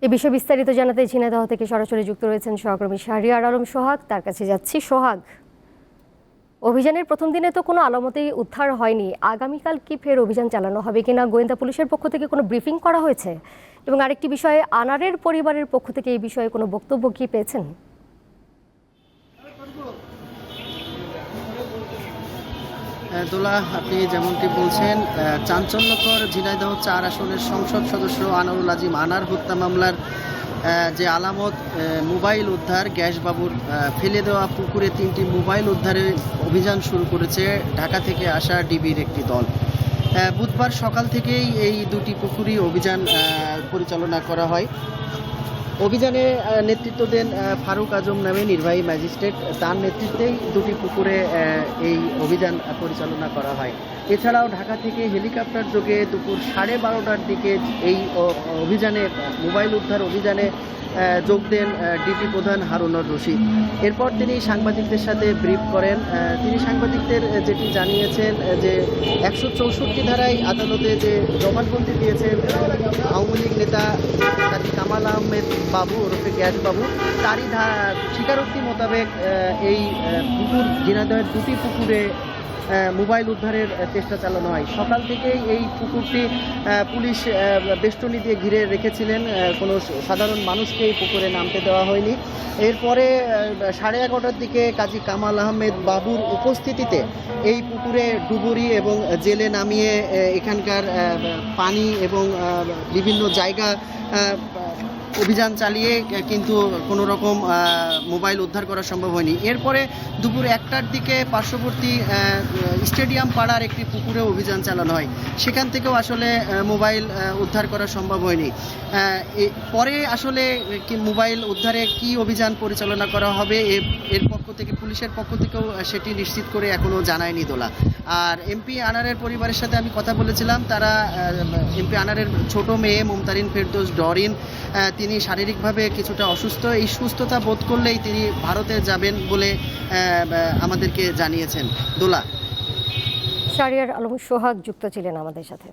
এ বিষয়ে বিস্তারিত জানাতে ঝিনাইদহ থেকে সরাসরি যুক্ত রয়েছেন সহকর্মী শাহরিয়ার আলম সোহাগ। তার কাছে যাচ্ছি। সোহাগ, অভিযানের প্রথম দিনে তো কোনো আলামতেই উদ্ধার হয়নি। আগামীকাল কি ফের অভিযান চালানো হবে কিনা গোয়েন্দা পুলিশের পক্ষ থেকে কোনো ব্রিফিং করা হয়েছে? এবং আরেকটি বিষয়ে, আনারের পরিবারের পক্ষ থেকে এই বিষয়ে কোনো বক্তব্য কি পেয়েছেন? দোলা, আপনি যেমনটি বলছেন, চাঞ্চল্যকর ঝিনাইদহ ৪ আসনের সংসদ সদস্য আনোয়ারুল আজিম আনার হত্যা মামলার যে আলামত, মোবাইল উদ্ধার, গ্যাসবাবুর ফেলে দেওয়া পুকুরে ৩টি মোবাইল উদ্ধারের অভিযান শুরু করেছে ঢাকা থেকে আসা ডিবির একটি দল। বুধবার সকাল থেকেই এই দুটি পুকুরই অভিযান পরিচালনা করা হয়। অভিযানে নেতৃত্ব দেন ফারুক আজম নামে নির্বাহী ম্যাজিস্ট্রেট। তার নেতৃত্বেই দুটি পুকুরে এই অভিযান পরিচালনা করা হয়। এছাড়াও ঢাকা থেকে হেলিকপ্টার যোগে দুপুর 12:30টার দিকে এই অভিযানে, মোবাইল উদ্ধার অভিযানে যোগ দেন ডিবি প্রধান হারুনুর রশিদ। এরপর তিনি সাংবাদিকদের সাথে ব্রিফ করেন। তিনি সাংবাদিকদের যেটি জানিয়েছেন যে 164 ধারায় আদালতে যে জবানবন্দি দিয়েছেন আওয়ামী লীগ নেতা কাজী কামাল আহমেদ বাবু ওরফে গ্যাস বাবু, তারই স্বীকারোক্তি মোতাবেক এই পুকুর, ঝিনাইদহের দুটি পুকুরে মোবাইল উদ্ধারের চেষ্টা চালানো হয়। সকাল থেকেই এই পুকুরটি পুলিশ বেষ্টনী দিয়ে ঘিরে রেখেছিলেন। কোনো সাধারণ মানুষকে এই পুকুরে নামতে দেওয়া হয়নি। এরপরে 11:30টার দিকে কাজী কামাল আহমেদ বাবুর উপস্থিতিতে এই পুকুরে ডুবুরি এবং জেলে নামিয়ে এখানকার পানি এবং বিভিন্ন জায়গা অভিযান চালিয়ে কিন্তু কোনো রকম মোবাইল উদ্ধার করা সম্ভব হয়নি। এরপরে দুপুর 1টার দিকে পার্শ্ববর্তী স্টেডিয়াম পাড়ার একটি পুকুরে অভিযান চালানো হয়। সেখান থেকেও আসলে মোবাইল উদ্ধার করা সম্ভব হয়নি। পরে আসলে মোবাইল উদ্ধারে কি অভিযান পরিচালনা করা হবে এর পক্ষ থেকে, পুলিশের পক্ষ থেকেও সেটি নিশ্চিত করে এখনও জানায়নি দোলা। আর এমপি আনারের পরিবারের সাথে আমি কথা বলেছিলাম। তারা, এমপি আনারের ছোট মেয়ে মুমতারিন ফেরদৌস ডরিন, তিনি শারীরিকভাবে কিছুটা অসুস্থ। এই সুস্থতা বোধ করলেই তিনি ভারতে যাবেন বলে আমাদেরকে জানিয়েছেন। দোলা। শাহরিয়ার আলম সোহাগ যুক্ত ছিলেন আমাদের সাথে।